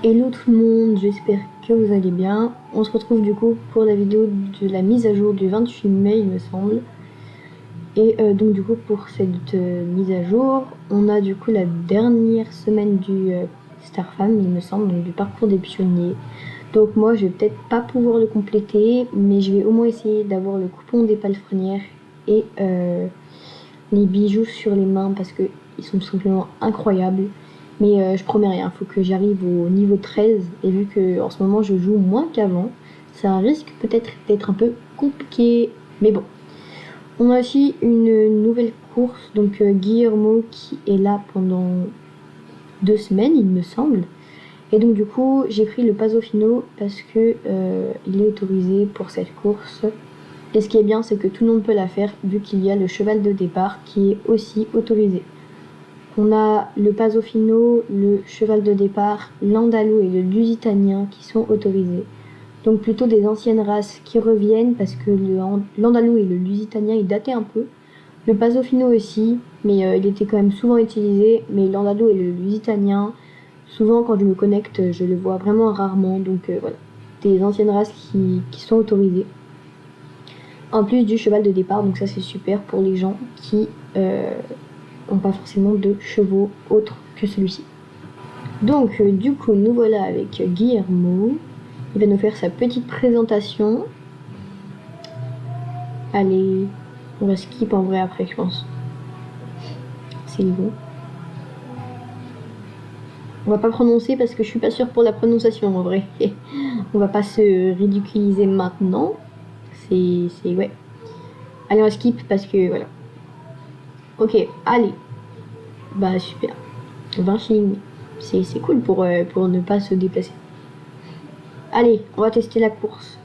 Hello tout le monde, j'espère que vous allez bien. On se retrouve du coup pour la vidéo de la mise à jour du 28 mai il me semble. Et donc du coup pour cette mise à jour, on a du coup la dernière semaine du Starfam il me semble, donc du parcours des pionniers. Donc moi je vais peut-être pas pouvoir le compléter, mais je vais au moins essayer d'avoir le coupon des palefrenières et les bijoux sur les mains parce que ils sont tout simplement incroyables. Mais je promets rien, faut que j'arrive au niveau 13 et vu que en ce moment je joue moins qu'avant, ça risque peut-être d'être un peu compliqué. Mais bon, on a aussi une nouvelle course, donc Guillermo qui est là pendant 2 semaines il me semble. Et donc du coup j'ai pris le Pasofino parce que il est autorisé pour cette course. Et ce qui est bien c'est que tout le monde peut la faire vu qu'il y a le cheval de départ qui est aussi autorisé. On a le Pasofino, le cheval de départ, l'Andalou et le Lusitanien qui sont autorisés. Donc plutôt des anciennes races qui reviennent parce que l'Andalou et le Lusitanien ils dataient un peu. Le Pasofino aussi, mais il était quand même souvent utilisé. Mais l'Andalou et le Lusitanien, souvent quand je me connecte, je le vois vraiment rarement. Donc voilà, des anciennes races qui sont autorisées. En plus du cheval de départ, donc ça c'est super pour les gens qui n'ont pas forcément de chevaux autres que celui-ci. Donc du coup nous voilà avec Guillermo. Il va nous faire sa petite présentation. Allez, on va skip en vrai après je pense. C'est bon. On va pas prononcer parce que je suis pas sûre pour la prononciation en vrai. On va pas se ridiculiser maintenant. C'est ouais. Allez on va skip parce que voilà. Ok, allez. Bah super. 20 shillings. C'est cool pour ne pas se déplacer. Allez, on va tester la course.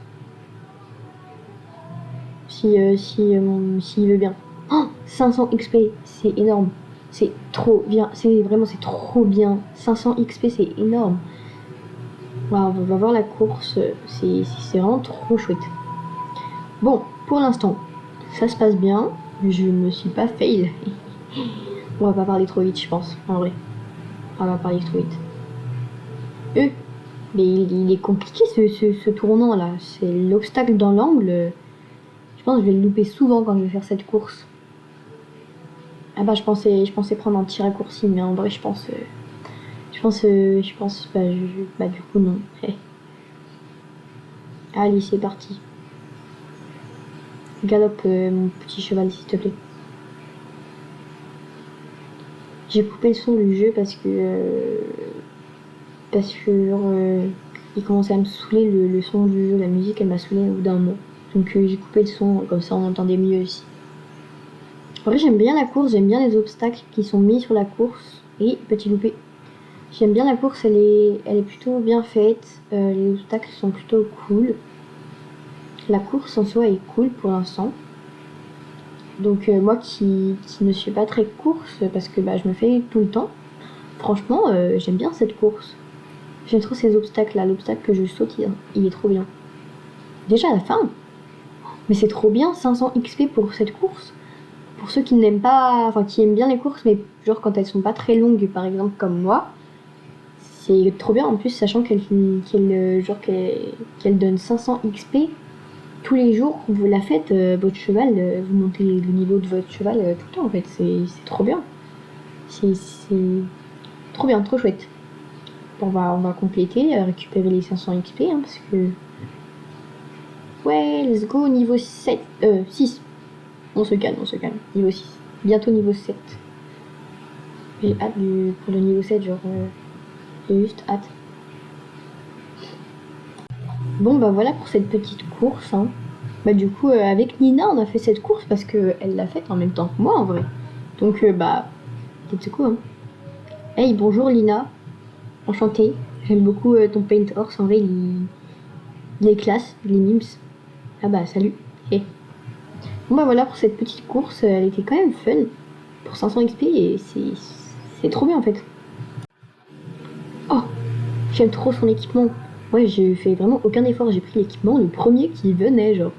S'il veut bien. Oh, 500 XP, c'est énorme. C'est trop bien. C'est trop bien. 500 XP, c'est énorme. Wow, on va voir la course. C'est vraiment trop chouette. Bon, pour l'instant, ça se passe bien. Je me suis pas fail. On va pas parler trop vite, je pense. En vrai. On va parler trop vite. Mais il est compliqué ce tournant là. C'est l'obstacle dans l'angle. Je pense que je vais le louper souvent quand je vais faire cette course. Ah bah je pensais prendre un tir raccourci, mais en vrai je pense bah du coup non. Allez c'est parti. Galope mon petit cheval s'il te plaît. J'ai coupé le son du jeu parce que il commençait à me saouler le son du jeu, la musique elle m'a saoulé au bout d'un moment. Donc j'ai coupé le son, comme ça on entendait mieux aussi. En vrai j'aime bien la course, j'aime bien les obstacles qui sont mis sur la course. Et petit loupé. J'aime bien la course, elle est plutôt bien faite, les obstacles sont plutôt cool. La course en soi est cool pour l'instant. Donc moi qui ne suis pas très course, parce que bah, je me fais tout le temps, franchement j'aime bien cette course. J'aime trop ces obstacles là, l'obstacle que je saute il est trop bien. Déjà à la fin, mais c'est trop bien, 500 XP pour cette course. Pour ceux qui n'aiment pas, enfin qui aiment bien les courses, mais genre quand elles sont pas très longues par exemple comme moi, c'est trop bien en plus, sachant qu'elle donne 500 XP tous les jours. Vous la faites, votre cheval, vous montez le niveau de votre cheval tout le temps en fait. C'est trop bien. C'est trop bien, trop chouette. On va compléter, récupérer les 500 XP hein, parce que. Ouais, let's go, niveau 7. 6. On se calme. Niveau 6. Bientôt niveau 7. J'ai hâte pour le niveau 7, genre. J'ai juste hâte. Bon bah voilà pour cette petite course hein. Bah du coup avec Nina on a fait cette course parce qu'elle l'a faite en même temps que moi en vrai. Donc bah c'est cool hein. Hey bonjour Lina, enchantée. J'aime beaucoup ton paint horse en vrai il est classe, il est mimes. Ah bah salut. Hey. Bon bah voilà pour cette petite course, elle était quand même fun. Pour 500 XP et c'est trop bien en fait. Oh j'aime trop son équipement. Ouais j'ai fait vraiment aucun effort, j'ai pris l'équipement, le premier qui venait genre.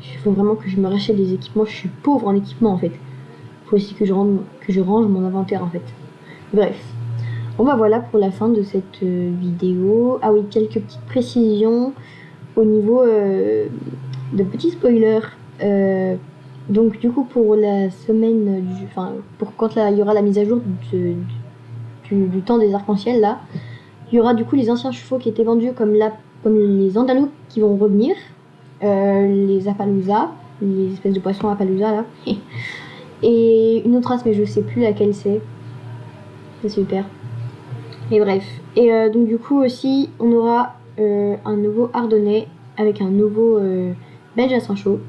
Il faut vraiment que je me rachète des équipements, je suis pauvre en équipement en fait. Il faut aussi que je range mon inventaire en fait. Bref. Bon bah voilà pour la fin de cette vidéo. Ah oui, quelques petites précisions au niveau de petits spoilers. Donc du coup pour la semaine, enfin pour quand il y aura la mise à jour du temps des arcs-en-ciel là, il y aura du coup les anciens chevaux qui étaient vendus comme les Andalous qui vont revenir, les Appaloosa, les espèces de poissons Appaloosa là, et une autre race mais je sais plus laquelle c'est. C'est super. Et bref. Et donc du coup aussi on aura un nouveau Ardennais avec un nouveau Belge à Saint-Chaud.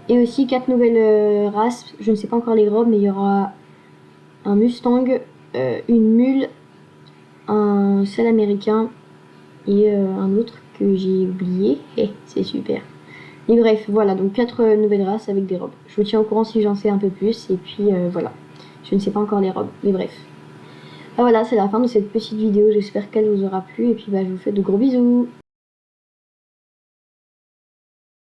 Et aussi 4 nouvelles races, je ne sais pas encore les robes, mais il y aura un Mustang, une mule, un seul américain et un autre que j'ai oublié. C'est super. Et bref, voilà, donc 4 nouvelles races avec des robes. Je vous tiens au courant si j'en sais un peu plus, et puis voilà. Je ne sais pas encore les robes, mais bref. Ah, voilà, c'est la fin de cette petite vidéo, j'espère qu'elle vous aura plu, et puis bah, je vous fais de gros bisous.